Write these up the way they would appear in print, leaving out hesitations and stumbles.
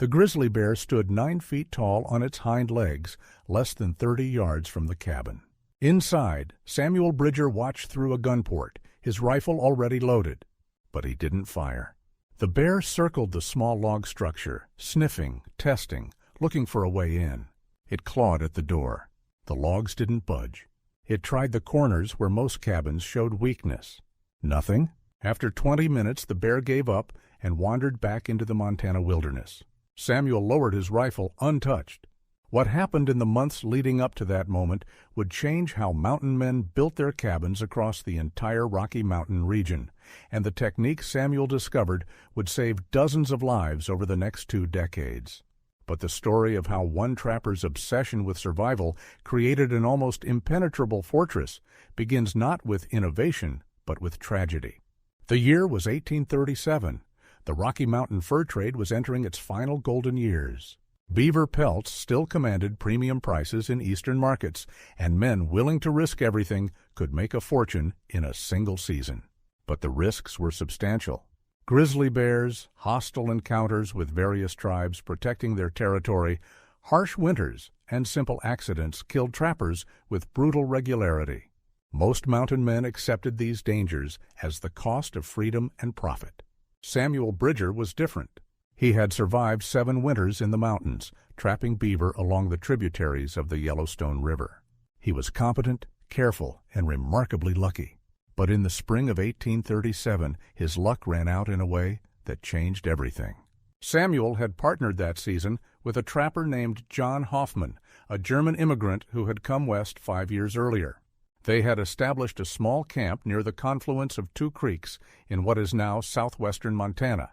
The grizzly bear stood 9 feet tall on its hind legs, less than 30 yards from the cabin. Inside, Samuel Bridger watched through a gun port, his rifle already loaded. But he didn't fire. The bear circled the small log structure, sniffing, testing, looking for a way in. It clawed at the door. The logs didn't budge. It tried the corners where most cabins showed weakness. Nothing. After 20 minutes, the bear gave up and wandered back into the Montana wilderness. Samuel lowered his rifle untouched. What happened in the months leading up to that moment would change how mountain men built their cabins across the entire Rocky Mountain region, and the technique Samuel discovered would save dozens of lives over the next 2 decades. But the story of how one trapper's obsession with survival created an almost impenetrable fortress begins not with innovation, but with tragedy. The year was 1837. The Rocky Mountain fur trade was entering its final golden years. Beaver pelts still commanded premium prices in eastern markets, and men willing to risk everything could make a fortune in a single season. But the risks were substantial. Grizzly bears, hostile encounters with various tribes protecting their territory, harsh winters, and simple accidents killed trappers with brutal regularity. Most mountain men accepted these dangers as the cost of freedom and profit. Samuel Bridger was different. He had survived 7 winters in the mountains, trapping beaver along the tributaries of the Yellowstone River. He was competent, careful, and remarkably lucky. But in the spring of 1837, his luck ran out in a way that changed everything. Samuel had partnered that season with a trapper named John Hoffman, a German immigrant who had come west 5 years earlier. They had established a small camp near the confluence of 2 creeks in what is now southwestern Montana.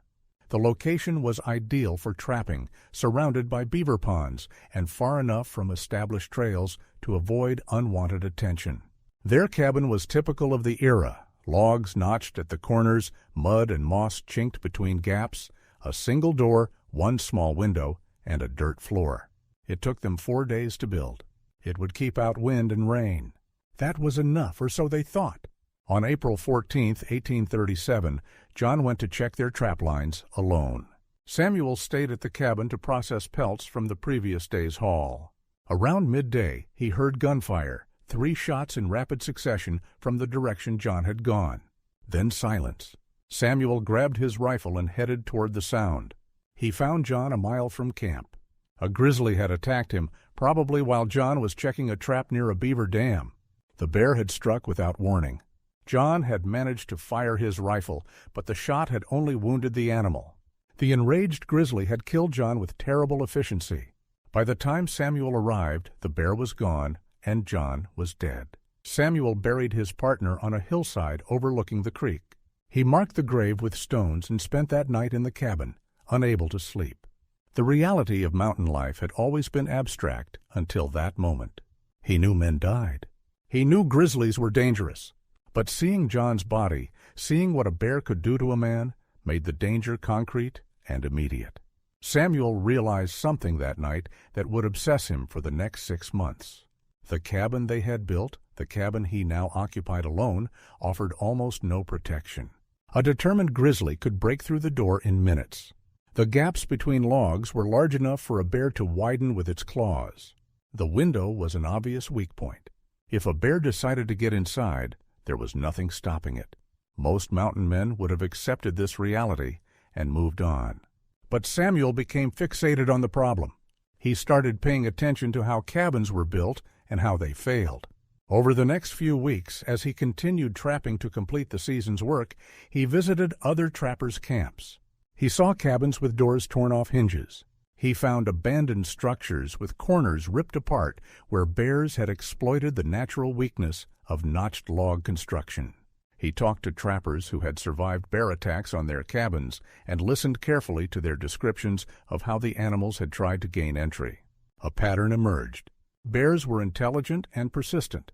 The location was ideal for trapping, surrounded by beaver ponds and far enough from established trails to avoid unwanted attention. Their cabin was typical of the era: logs notched at the corners, mud and moss chinked between gaps, a single door, 1 small window, and a dirt floor. It took them 4 days to build. It would keep out wind and rain. That was enough, or so they thought. On April 14, 1837, John went to check their trap lines alone. Samuel stayed at the cabin to process pelts from the previous day's haul. Around midday, he heard gunfire, 3 shots in rapid succession from the direction John had gone. Then silence. Samuel grabbed his rifle and headed toward the sound. He found John a mile from camp. A grizzly had attacked him, probably while John was checking a trap near a beaver dam. The bear had struck without warning. John had managed to fire his rifle, but the shot had only wounded the animal. The enraged grizzly had killed John with terrible efficiency. By the time Samuel arrived, the bear was gone, and John was dead. Samuel buried his partner on a hillside overlooking the creek. He marked the grave with stones and spent that night in the cabin, unable to sleep. The reality of mountain life had always been abstract until that moment. He knew men died. He knew grizzlies were dangerous. But seeing John's body, seeing what a bear could do to a man, made the danger concrete and immediate. Samuel realized something that night that would obsess him for the next 6 months. The cabin they had built, the cabin he now occupied alone, offered almost no protection. A determined grizzly could break through the door in minutes. The gaps between logs were large enough for a bear to widen with its claws. The window was an obvious weak point. If a bear decided to get inside, there was nothing stopping it. Most mountain men would have accepted this reality and moved on. But Samuel became fixated on the problem. He started paying attention to how cabins were built and how they failed. Over the next few weeks, as he continued trapping to complete the season's work, he visited other trappers' camps. He saw cabins with doors torn off hinges. He found abandoned structures with corners ripped apart where bears had exploited the natural weakness of notched log construction. He talked to trappers who had survived bear attacks on their cabins and listened carefully to their descriptions of how the animals had tried to gain entry. A pattern emerged. Bears were intelligent and persistent.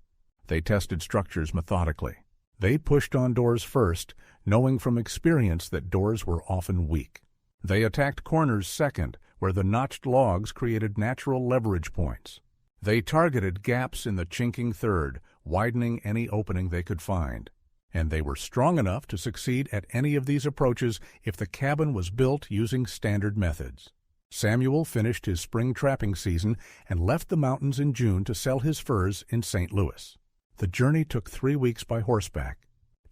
They tested structures methodically. They pushed on doors first, knowing from experience that doors were often weak. They attacked corners second, where the notched logs created natural leverage points. They targeted gaps in the chinking third, widening any opening they could find. And they were strong enough to succeed at any of these approaches if the cabin was built using standard methods. Samuel finished his spring trapping season and left the mountains in June to sell his furs in St. Louis. The journey took 3 weeks by horseback.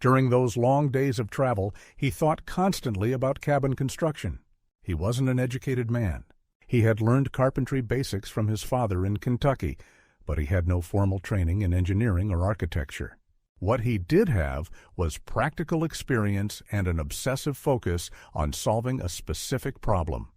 During those long days of travel, he thought constantly about cabin construction. He wasn't an educated man. He had learned carpentry basics from his father in Kentucky, but he had no formal training in engineering or architecture. What he did have was practical experience and an obsessive focus on solving a specific problem: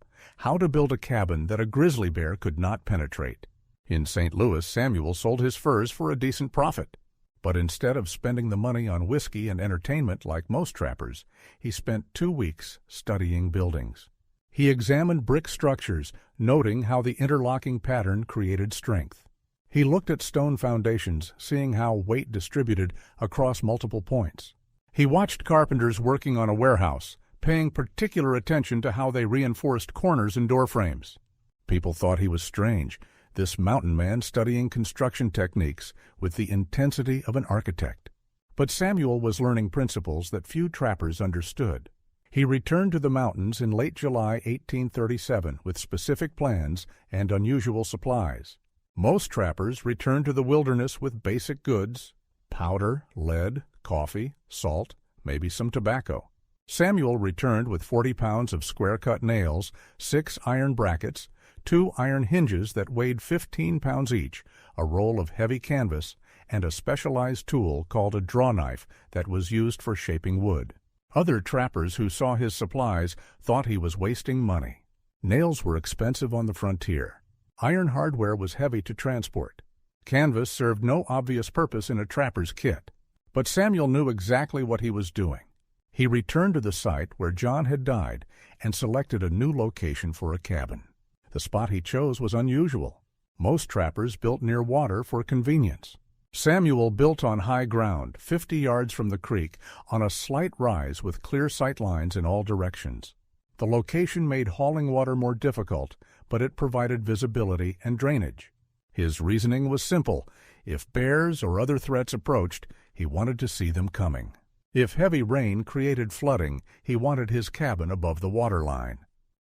how to build a cabin that a grizzly bear could not penetrate. In St. Louis, Samuel sold his furs for a decent profit. But instead of spending the money on whiskey and entertainment like most trappers, he spent 2 weeks studying buildings. He examined brick structures, noting how the interlocking pattern created strength. He looked at stone foundations, seeing how weight distributed across multiple points. He watched carpenters working on a warehouse, paying particular attention to how they reinforced corners and door frames. People thought he was strange, this mountain man studying construction techniques with the intensity of an architect. But Samuel was learning principles that few trappers understood. He returned to the mountains in late July 1837 with specific plans and unusual supplies. Most trappers returned to the wilderness with basic goods: powder, lead, coffee, salt, maybe some tobacco. Samuel returned with 40 pounds of square-cut nails, 6 iron brackets, 2 iron hinges that weighed 15 pounds each, a roll of heavy canvas, and a specialized tool called a draw knife that was used for shaping wood. Other trappers who saw his supplies thought he was wasting money. Nails were expensive on the frontier. Iron hardware was heavy to transport. Canvas served no obvious purpose in a trapper's kit. But Samuel knew exactly what he was doing. He returned to the site where John had died and selected a new location for a cabin. The spot he chose was unusual. Most trappers built near water for convenience. Samuel built on high ground, 50 yards from the creek, on a slight rise with clear sight lines in all directions. The location made hauling water more difficult, but it provided visibility and drainage. His reasoning was simple: if bears or other threats approached, he wanted to see them coming. If heavy rain created flooding, he wanted his cabin above the water line.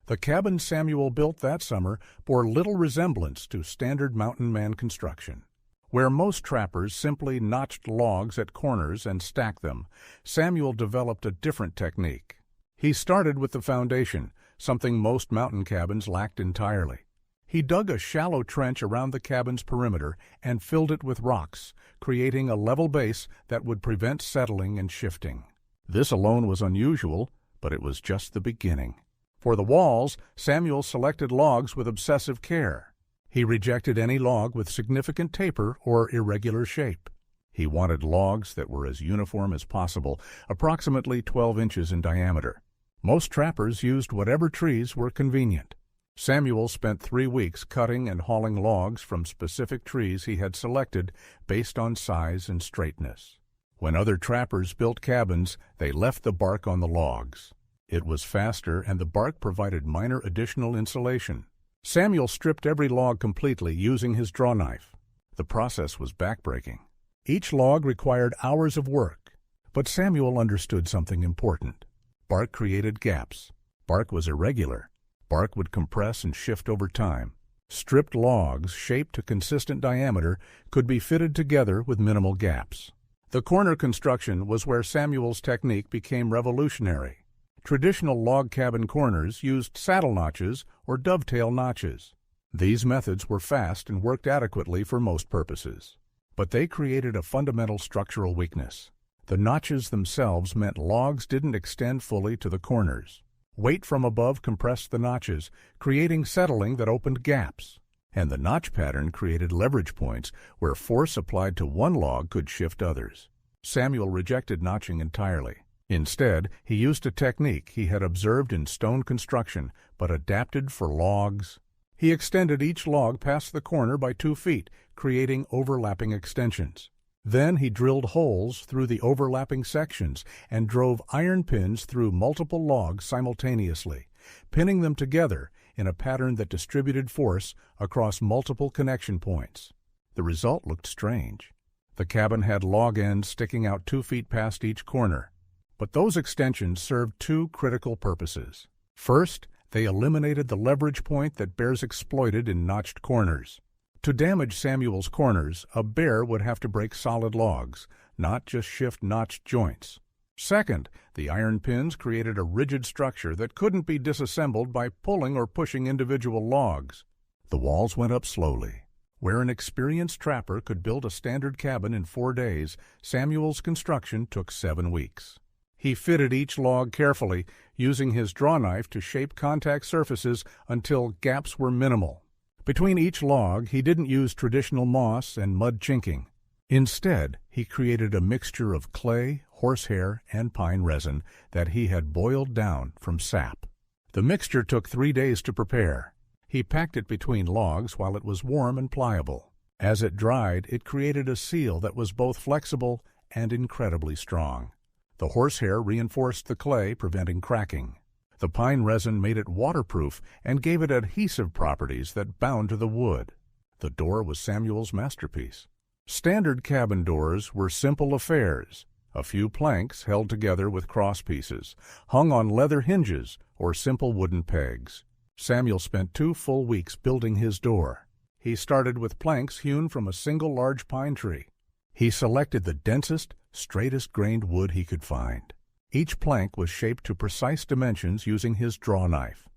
The cabin Samuel built that summer bore little resemblance to standard mountain man construction. Where most trappers simply notched logs at corners and stacked them, Samuel developed a different technique. He started with the foundation, something most mountain cabins lacked entirely. He dug a shallow trench around the cabin's perimeter and filled it with rocks, creating a level base that would prevent settling and shifting. This alone was unusual, but it was just the beginning. For the walls, Samuel selected logs with obsessive care. He rejected any log with significant taper or irregular shape. He wanted logs that were as uniform as possible, approximately 12 inches in diameter. Most trappers used whatever trees were convenient. Samuel spent 3 weeks cutting and hauling logs from specific trees he had selected based on size and straightness. When other trappers built cabins, they left the bark on the logs. It was faster, and the bark provided minor additional insulation. Samuel stripped every log completely using his draw knife. The process was backbreaking. Each log required hours of work, but Samuel understood something important. Bark created gaps. Bark was irregular. Bark would compress and shift over time. Stripped logs, shaped to consistent diameter, could be fitted together with minimal gaps. The corner construction was where Samuel's technique became revolutionary. Traditional log cabin corners used saddle notches or dovetail notches. These methods were fast and worked adequately for most purposes. But they created a fundamental structural weakness. The notches themselves meant logs didn't extend fully to the corners. Weight from above compressed the notches, creating settling that opened gaps. And the notch pattern created leverage points where force applied to one log could shift others. Samuel rejected notching entirely. Instead, he used a technique he had observed in stone construction, but adapted for logs. He extended each log past the corner by 2 feet, creating overlapping extensions. Then he drilled holes through the overlapping sections and drove iron pins through multiple logs simultaneously, pinning them together in a pattern that distributed force across multiple connection points. The result looked strange. The cabin had log ends sticking out 2 feet past each corner. But those extensions served 2 critical purposes. First, They eliminated the leverage point that bears exploited in notched corners. To damage Samuel's corners, a bear would have to break solid logs, not just shift notched joints. Second, the iron pins created a rigid structure that couldn't be disassembled by pulling or pushing individual logs. The walls went up slowly. Where an experienced trapper could build a standard cabin in 4 days, Samuel's construction took 7 weeks. He fitted each log carefully, using his draw knife to shape contact surfaces until gaps were minimal. Between each log, he didn't use traditional moss and mud chinking. Instead, he created a mixture of clay, horsehair, and pine resin that he had boiled down from sap. The mixture took 3 days to prepare. He packed it between logs while it was warm and pliable. As it dried, it created a seal that was both flexible and incredibly strong. The horsehair reinforced the clay, preventing cracking. The pine resin made it waterproof and gave it adhesive properties that bound to the wood. The door was Samuel's masterpiece. Standard cabin doors were simple affairs. A few planks held together with cross pieces, hung on leather hinges or simple wooden pegs. Samuel spent 2 full weeks building his door. He started with planks hewn from a single large pine tree. He selected the densest, straightest-grained wood he could find. Each plank was shaped to precise dimensions using his draw knife.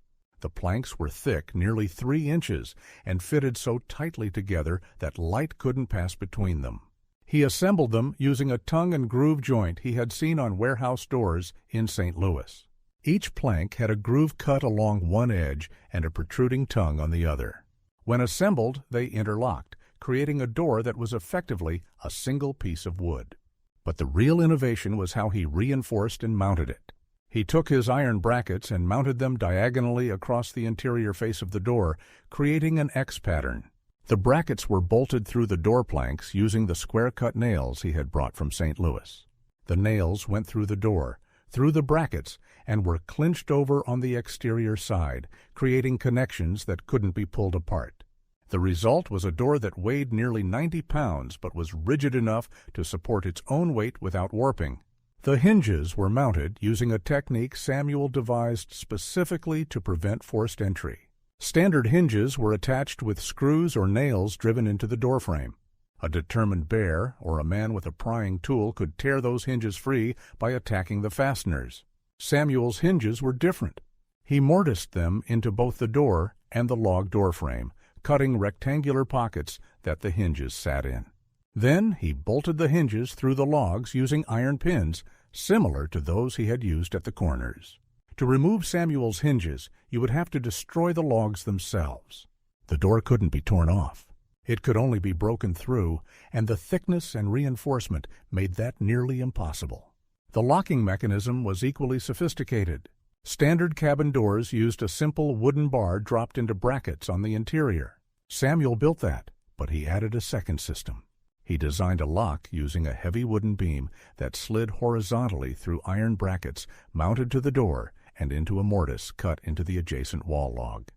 The planks were thick, nearly 3 inches, and fitted so tightly together that light couldn't pass between them. He assembled them using a tongue and groove joint he had seen on warehouse doors in St. Louis. Each plank had a groove cut along one edge and a protruding tongue on the other. When assembled, they interlocked, creating a door that was effectively a single piece of wood. But the real innovation was how he reinforced and mounted it. He took his iron brackets and mounted them diagonally across the interior face of the door, creating an X pattern. The brackets were bolted through the door planks using the square-cut nails he had brought from St. Louis. The nails went through the door, through the brackets, and were clinched over on the exterior side, creating connections that couldn't be pulled apart. The result was a door that weighed nearly 90 pounds but was rigid enough to support its own weight without warping. The hinges were mounted using a technique Samuel devised specifically to prevent forced entry. Standard hinges were attached with screws or nails driven into the doorframe. A determined bear or a man with a prying tool could tear those hinges free by attacking the fasteners. Samuel's hinges were different. He mortised them into both the door and the log doorframe, cutting rectangular pockets that the hinges sat in. Then he bolted the hinges through the logs using iron pins, similar to those he had used at the corners. To remove Samuel's hinges, you would have to destroy the logs themselves. The door couldn't be torn off. It could only be broken through, and the thickness and reinforcement made that nearly impossible. The locking mechanism was equally sophisticated. Standard cabin doors used a simple wooden bar dropped into brackets on the interior. Samuel built that, but he added a second system. He designed a lock using a heavy wooden beam that slid horizontally through iron brackets mounted to the door and into a mortise cut into the adjacent wall log.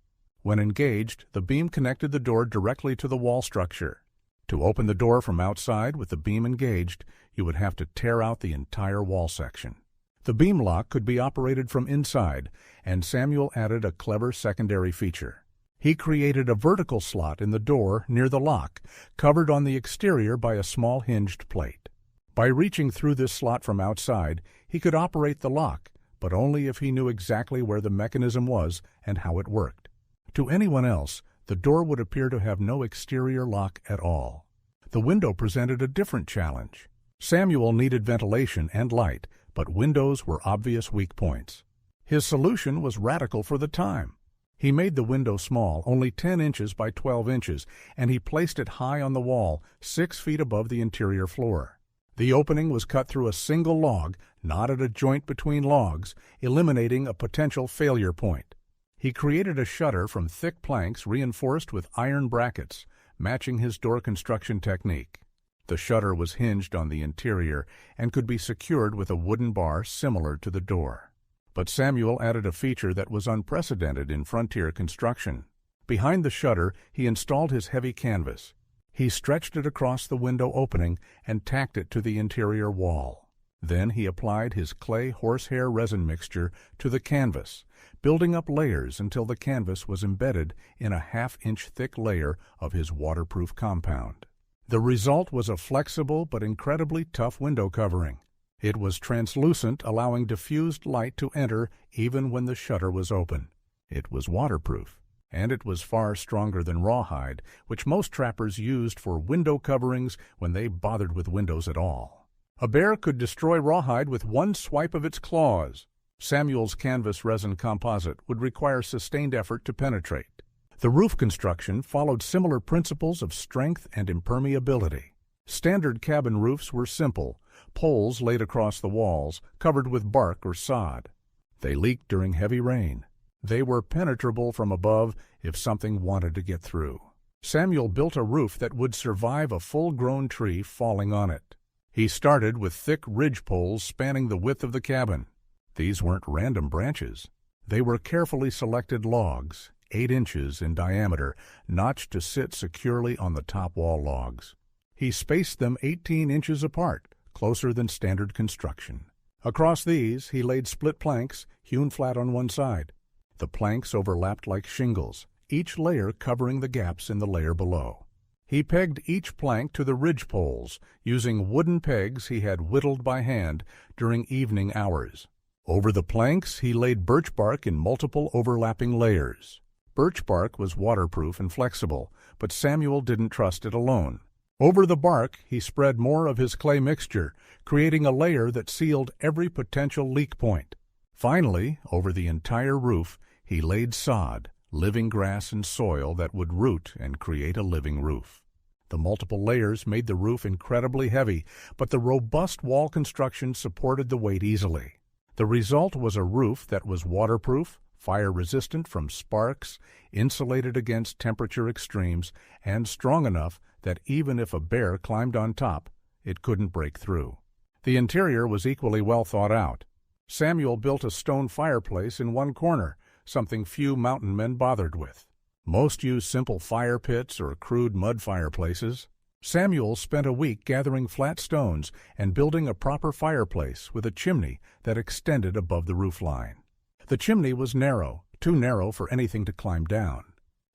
When engaged, the beam connected the door directly to the wall structure. To open the door from outside with the beam engaged, you would have to tear out the entire wall section. The beam lock could be operated from inside, and Samuel added a clever secondary feature. He created a vertical slot in the door near the lock, covered on the exterior by a small hinged plate. By reaching through this slot from outside, he could operate the lock, but only if he knew exactly where the mechanism was and how it worked. To anyone else, the door would appear to have no exterior lock at all. The window presented a different challenge. Samuel needed ventilation and light, but windows were obvious weak points. His solution was radical for the time. He made the window small, only 10 inches by 12 inches, and he placed it high on the wall, 6 feet above the interior floor. The opening was cut through a single log, not at a joint between logs, eliminating a potential failure point. He created a shutter from thick planks reinforced with iron brackets, matching his door construction technique. The shutter was hinged on the interior and could be secured with a wooden bar similar to the door. But Samuel added a feature that was unprecedented in frontier construction. Behind the shutter, he installed his heavy canvas. He stretched it across the window opening and tacked it to the interior wall. Then he applied his clay horsehair resin mixture to the canvas, building up layers until the canvas was embedded in a half-inch thick layer of his waterproof compound. The result was a flexible but incredibly tough window covering. It was translucent, allowing diffused light to enter even when the shutter was open. It was waterproof, and it was far stronger than rawhide, which most trappers used for window coverings when they bothered with windows at all. A bear could destroy rawhide with one swipe of its claws. Samuel's canvas resin composite would require sustained effort to penetrate. The roof construction followed similar principles of strength and impermeability. Standard cabin roofs were simple, poles laid across the walls, covered with bark or sod. They leaked during heavy rain. They were penetrable from above if something wanted to get through. Samuel built a roof that would survive a full-grown tree falling on it. He started with thick ridge poles spanning the width of the cabin. These weren't random branches. They were carefully selected logs, 8 inches in diameter, notched to sit securely on the top wall logs. He spaced them 18 inches apart, closer than standard construction. Across these, he laid split planks, hewn flat on one side. The planks overlapped like shingles, each layer covering the gaps in the layer below. He pegged each plank to the ridge poles, using wooden pegs he had whittled by hand during evening hours. Over the planks, he laid birch bark in multiple overlapping layers. Birch bark was waterproof and flexible, but Samuel didn't trust it alone. Over the bark, he spread more of his clay mixture, creating a layer that sealed every potential leak point. Finally, over the entire roof, he laid sod, living grass and soil that would root and create a living roof. The multiple layers made the roof incredibly heavy, but the robust wall construction supported the weight easily. The result was a roof that was waterproof, fire-resistant from sparks, insulated against temperature extremes, and strong enough that even if a bear climbed on top, it couldn't break through. The interior was equally well thought out. Samuel built a stone fireplace in one corner, something few mountain men bothered with. Most used simple fire pits or crude mud fireplaces. Samuel spent a week gathering flat stones and building a proper fireplace with a chimney that extended above the roof line. The chimney was narrow, too narrow for anything to climb down.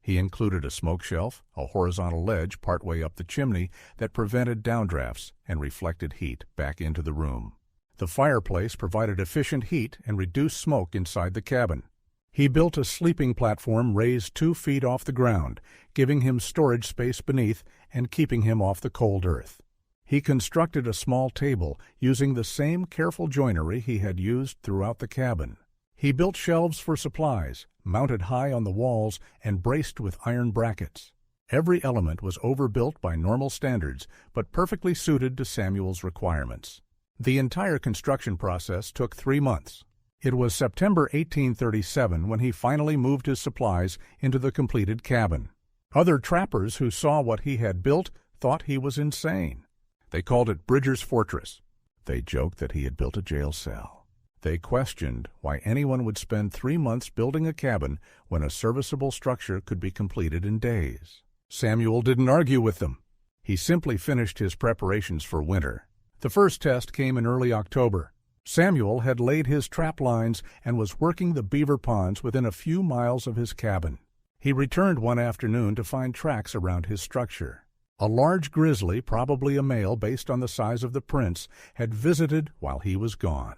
He included a smoke shelf, a horizontal ledge partway up the chimney that prevented downdrafts and reflected heat back into the room. The fireplace provided efficient heat and reduced smoke inside the cabin. He built a sleeping platform raised 2 feet off the ground, giving him storage space beneath and keeping him off the cold earth. He constructed a small table using the same careful joinery he had used throughout the cabin. He built shelves for supplies, mounted high on the walls and braced with iron brackets. Every element was overbuilt by normal standards, but perfectly suited to Samuel's requirements. The entire construction process took 3 months. It was September 1837 when he finally moved his supplies into the completed cabin. Other trappers who saw what he had built thought he was insane. They called it Bridger's Fortress. They joked that he had built a jail cell. They questioned why anyone would spend 3 months building a cabin when a serviceable structure could be completed in days. Samuel didn't argue with them. He simply finished his preparations for winter. The first test came in early October. Samuel had laid his trap lines and was working the beaver ponds within a few miles of his cabin. He returned one afternoon to find tracks around his structure. A large grizzly, probably a male based on the size of the prints, had visited while he was gone.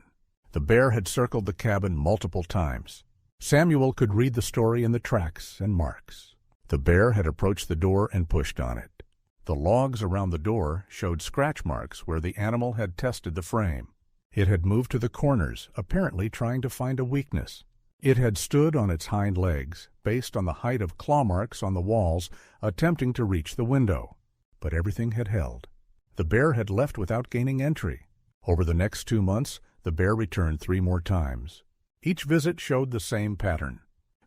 The bear had circled the cabin multiple times. Samuel could read the story in the tracks and marks. The bear had approached the door and pushed on it. The logs around the door showed scratch marks where the animal had tested the frame. It had moved to the corners, apparently trying to find a weakness. It had stood on its hind legs, based on the height of claw marks on the walls, attempting to reach the window. But everything had held. The bear had left without gaining entry. Over the next 2 months, the bear returned 3 more times. Each visit showed the same pattern.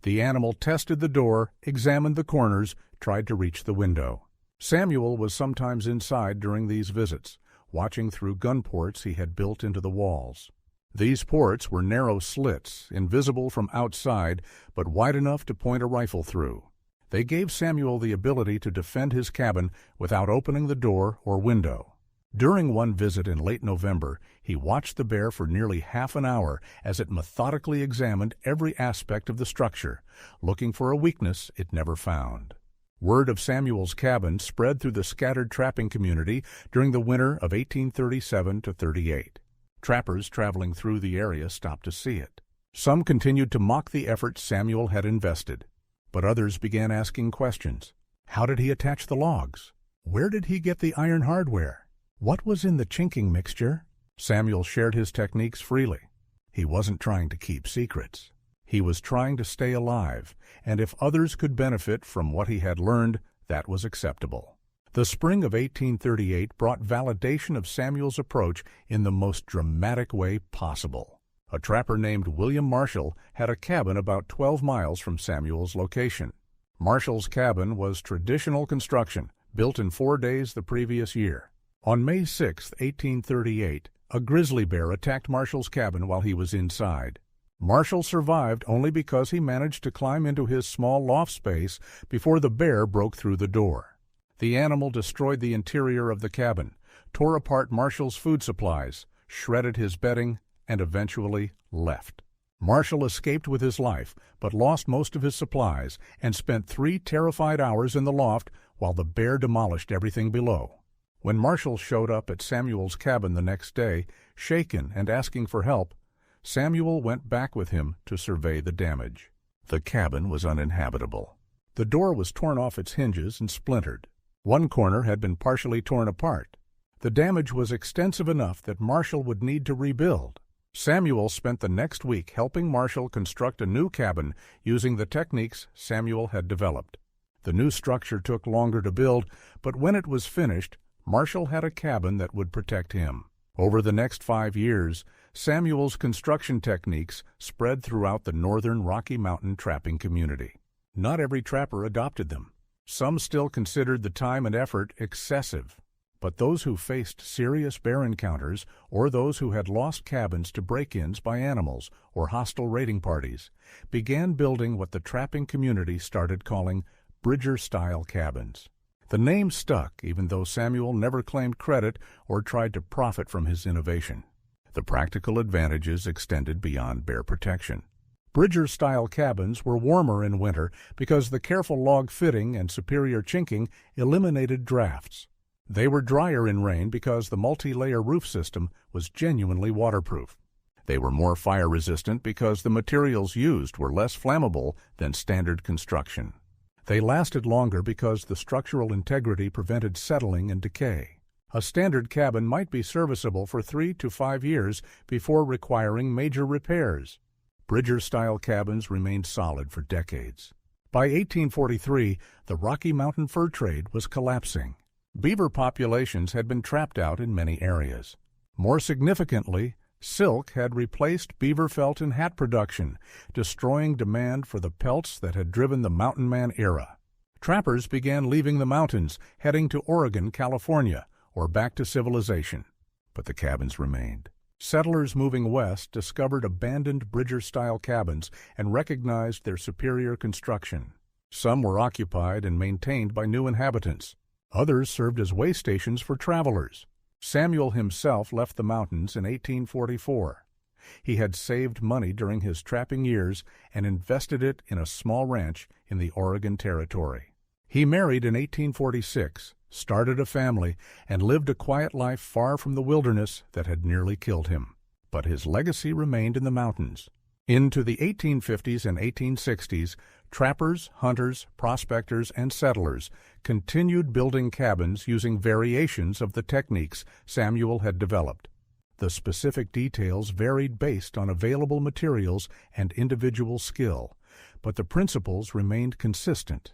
The animal tested the door, examined the corners, tried to reach the window. Samuel was sometimes inside during these visits, watching through gun ports he had built into the walls. These ports were narrow slits, invisible from outside, but wide enough to point a rifle through. They gave Samuel the ability to defend his cabin without opening the door or window. During one visit in late November, he watched the bear for nearly half an hour as it methodically examined every aspect of the structure, looking for a weakness it never found. Word of Samuel's cabin spread through the scattered trapping community during the winter of 1837 to 38. Trappers traveling through the area stopped to see it. Some continued to mock the effort Samuel had invested, but others began asking questions. How did he attach the logs? Where did he get the iron hardware? What was in the chinking mixture? Samuel shared his techniques freely. He wasn't trying to keep secrets. He was trying to stay alive, and if others could benefit from what he had learned, that was acceptable. The spring of 1838 brought validation of Samuel's approach in the most dramatic way possible. A trapper named William Marshall had a cabin about 12 miles from Samuel's location. Marshall's cabin was traditional construction, built in 4 days the previous year. On May 6, 1838, a grizzly bear attacked Marshall's cabin while he was inside. Marshall survived only because he managed to climb into his small loft space before the bear broke through the door. The animal destroyed the interior of the cabin, tore apart Marshall's food supplies, shredded his bedding, and eventually left. Marshall escaped with his life, but lost most of his supplies and spent 3 terrified hours in the loft while the bear demolished everything below. When Marshall showed up at Samuel's cabin the next day, shaken and asking for help, Samuel went back with him to survey the damage. The cabin was uninhabitable. The door was torn off its hinges and splintered. One corner had been partially torn apart. The damage was extensive enough that Marshall would need to rebuild. Samuel spent the next week helping Marshall construct a new cabin using the techniques Samuel had developed. The new structure took longer to build, but when it was finished, Marshall had a cabin that would protect him. Over the next 5 years, Samuel's construction techniques spread throughout the northern Rocky Mountain trapping community. Not every trapper adopted them. Some still considered the time and effort excessive. But those who faced serious bear encounters, or those who had lost cabins to break-ins by animals or hostile raiding parties, began building what the trapping community started calling Bridger-style cabins. The name stuck even though Samuel never claimed credit or tried to profit from his innovation. The practical advantages extended beyond bear protection. Bridger-style cabins were warmer in winter because the careful log fitting and superior chinking eliminated drafts. They were drier in rain because the multi-layer roof system was genuinely waterproof. They were more fire-resistant because the materials used were less flammable than standard construction. They lasted longer because the structural integrity prevented settling and decay. A standard cabin might be serviceable for 3 to 5 years before requiring major repairs. Bridger-style cabins remained solid for decades. By 1843, the Rocky Mountain fur trade was collapsing. Beaver populations had been trapped out in many areas. More significantly, silk had replaced beaver felt and hat production, destroying demand for the pelts that had driven the mountain man era. Trappers began leaving the mountains, heading to Oregon, California, or back to civilization. But the cabins remained. Settlers moving west discovered abandoned Bridger-style cabins and recognized their superior construction. Some were occupied and maintained by new inhabitants. Others served as way stations for travelers. Samuel himself left the mountains in 1844. He had saved money during his trapping years and invested it in a small ranch in the Oregon Territory. He married in 1846, started a family, and lived a quiet life far from the wilderness that had nearly killed him. But his legacy remained in the mountains. Into the 1850s and 1860s, trappers, hunters, prospectors, and settlers continued building cabins using variations of the techniques Samuel had developed. The specific details varied based on available materials and individual skill, but the principles remained consistent.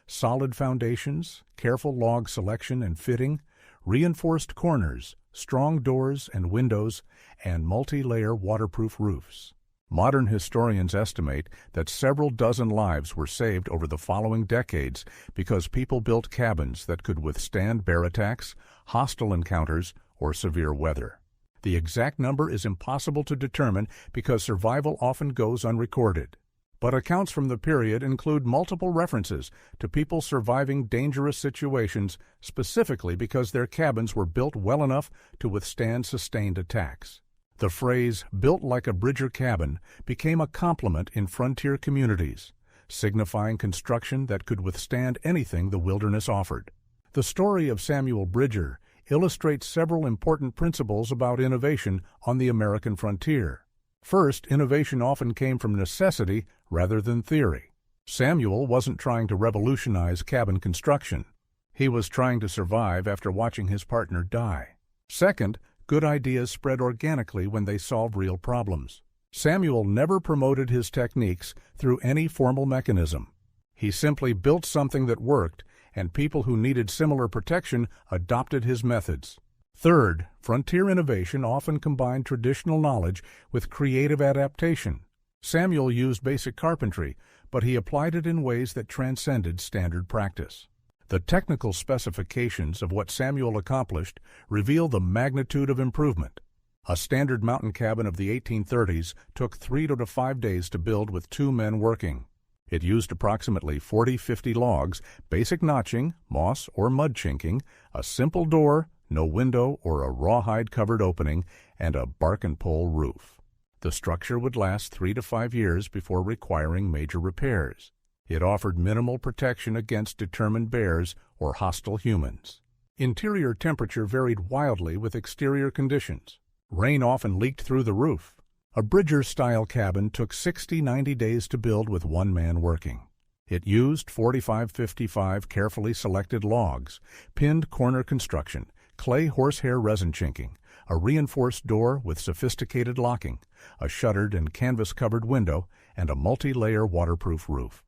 Solid foundations, careful log selection and fitting, reinforced corners, strong doors and windows, and multi-layer waterproof roofs. Modern historians estimate that several dozen lives were saved over the following decades because people built cabins that could withstand bear attacks, hostile encounters, or severe weather. The exact number is impossible to determine because survival often goes unrecorded. but accounts from the period include multiple references to people surviving dangerous situations specifically because their cabins were built well enough to withstand sustained attacks. The phrase, "built like a Bridger cabin," became a compliment in frontier communities, signifying construction that could withstand anything the wilderness offered. The story of Samuel Bridger illustrates several important principles about innovation on the American frontier. First, innovation often came from necessity rather than theory. Samuel wasn't trying to revolutionize cabin construction. He was trying to survive after watching his partner die. Second, good ideas spread organically when they solve real problems. Samuel never promoted his techniques through any formal mechanism. He simply built something that worked, and people who needed similar protection adopted his methods. Third, frontier innovation often combined traditional knowledge with creative adaptation. Samuel used basic carpentry, but he applied it in ways that transcended standard practice. The technical specifications of what Samuel accomplished reveal the magnitude of improvement. A standard mountain cabin of the 1830s took 3 to 5 days to build with 2 men working. It used approximately 40-50 logs, basic notching, moss or mud chinking, a simple door, no window or a rawhide-covered opening, and a bark and pole roof. The structure would last 3 to 5 years before requiring major repairs. It offered minimal protection against determined bears or hostile humans. Interior temperature varied wildly with exterior conditions. Rain often leaked through the roof. A Bridger-style cabin took 60-90 days to build with 1 man working. It used 45-55 carefully selected logs, pinned corner construction, clay horsehair resin chinking, a reinforced door with sophisticated locking, a shuttered and canvas-covered window, and a multi-layer waterproof roof.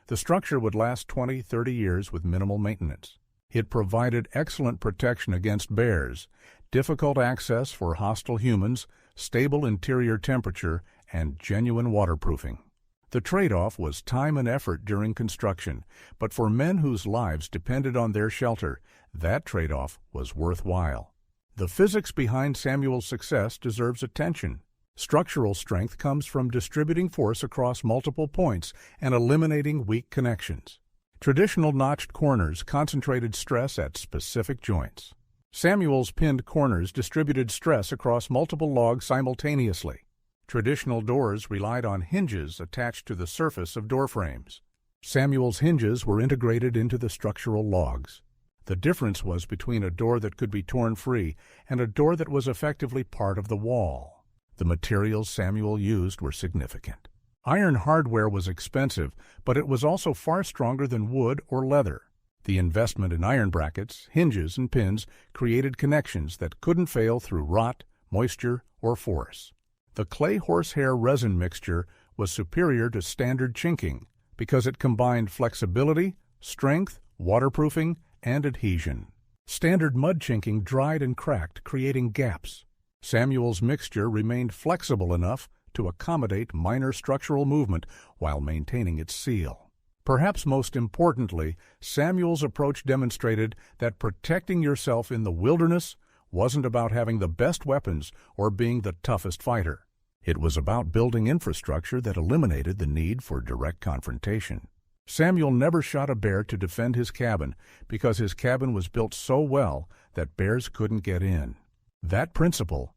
The structure would last 20-30 years with minimal maintenance. It provided excellent protection against bears, difficult access for hostile humans, stable interior temperature, and genuine waterproofing. The trade-off was time and effort during construction, but for men whose lives depended on their shelter, that trade-off was worthwhile. The physics behind Samuel's success deserves attention. Structural strength comes from distributing force across multiple points and eliminating weak connections. Traditional notched corners concentrated stress at specific joints. Samuel's pinned corners distributed stress across multiple logs simultaneously. Traditional doors relied on hinges attached to the surface of door frames. Samuel's hinges were integrated into the structural logs. The difference was between a door that could be torn free and a door that was effectively part of the wall. The materials Samuel used were significant. Iron hardware was expensive, but it was also far stronger than wood or leather. The investment in iron brackets, hinges, and pins created connections that couldn't fail through rot, moisture, or force. The clay horsehair resin mixture was superior to standard chinking because it combined flexibility, strength, waterproofing, and adhesion. Standard mud chinking dried and cracked, creating gaps. Samuel's mixture remained flexible enough to accommodate minor structural movement while maintaining its seal. Perhaps most importantly, Samuel's approach demonstrated that protecting yourself in the wilderness wasn't about having the best weapons or being the toughest fighter. It was about building infrastructure that eliminated the need for direct confrontation. Samuel never shot a bear to defend his cabin because his cabin was built so well that bears couldn't get in. That principle,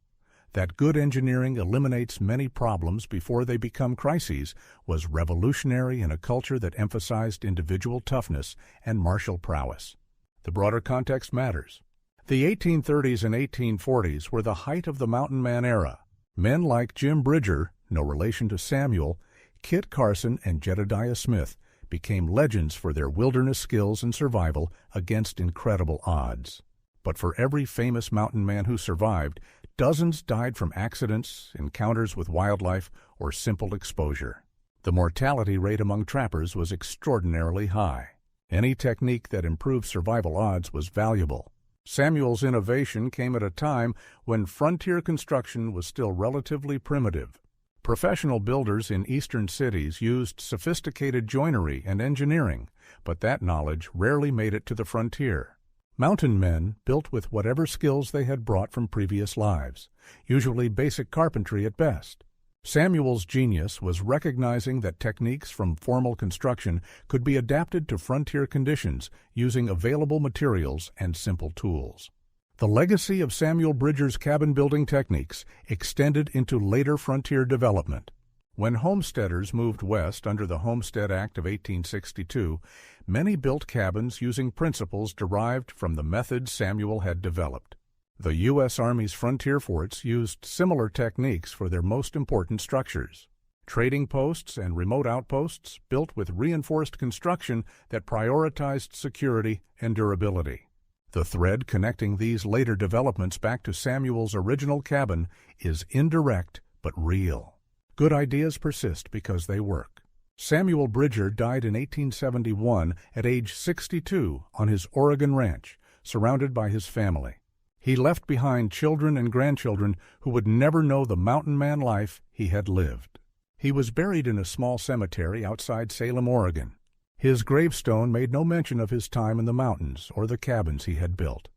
that good engineering eliminates many problems before they become crises, was revolutionary in a culture that emphasized individual toughness and martial prowess. The broader context matters. The 1830s and 1840s were the height of the mountain man era. Men like Jim Bridger, no relation to Samuel, Kit Carson, and Jedediah Smith became legends for their wilderness skills and survival against incredible odds. But for every famous mountain man who survived, dozens died from accidents, encounters with wildlife, or simple exposure. The mortality rate among trappers was extraordinarily high. Any technique that improved survival odds was valuable. Samuel's innovation came at a time when frontier construction was still relatively primitive. Professional builders in eastern cities used sophisticated joinery and engineering, but that knowledge rarely made it to the frontier. Mountain men built with whatever skills they had brought from previous lives, usually basic carpentry at best. Samuel's genius was recognizing that techniques from formal construction could be adapted to frontier conditions using available materials and simple tools. The legacy of Samuel Bridger's cabin-building techniques extended into later frontier development. When homesteaders moved west under the Homestead Act of 1862, many built cabins using principles derived from the methods Samuel had developed. The U.S. Army's frontier forts used similar techniques for their most important structures. Trading posts and remote outposts built with reinforced construction that prioritized security and durability. The thread connecting these later developments back to Samuel's original cabin is indirect but real. Good ideas persist because they work. Samuel Bridger died in 1871 at age 62 on his Oregon ranch, surrounded by his family. He left behind children and grandchildren who would never know the mountain man life he had lived. He was buried in a small cemetery outside Salem, Oregon. His gravestone made no mention of his time in the mountains or the cabins he had built.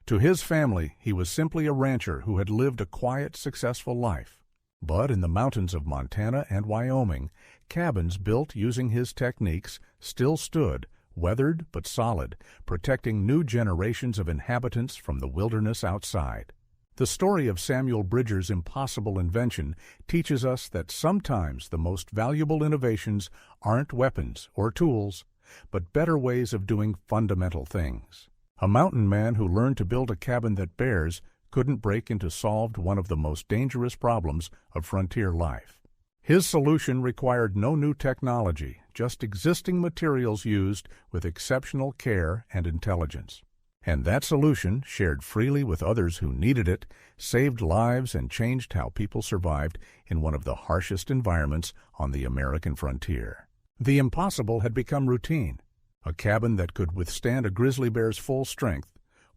To his family, he was simply a rancher who had lived a quiet, successful life. But in the mountains of Montana and Wyoming, cabins built using his techniques still stood, weathered but solid, protecting new generations of inhabitants from the wilderness outside. The story of Samuel Bridger's impossible invention teaches us that sometimes the most valuable innovations aren't weapons or tools, but better ways of doing fundamental things. A mountain man who learned to build a cabin that bears couldn't break into solved one of the most dangerous problems of frontier life. His solution required no new technology, just existing materials used with exceptional care and intelligence. And that solution, shared freely with others who needed it, saved lives and changed how people survived in one of the harshest environments on the American frontier. The impossible had become routine. A cabin that could withstand a grizzly bear's full strength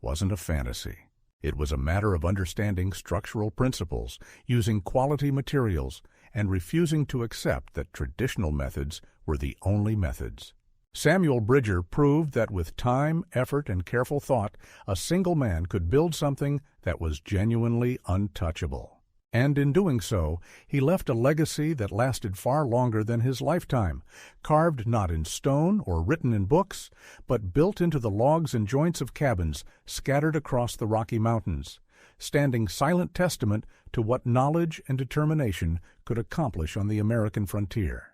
wasn't a fantasy. It was a matter of understanding structural principles, using quality materials, and refusing to accept that traditional methods were the only methods. Samuel Bridger proved that with time, effort, and careful thought, a single man could build something that was genuinely untouchable. And in doing so, he left a legacy that lasted far longer than his lifetime, carved not in stone or written in books, but built into the logs and joints of cabins scattered across the Rocky Mountains, standing silent testament to what knowledge and determination could accomplish on the American frontier.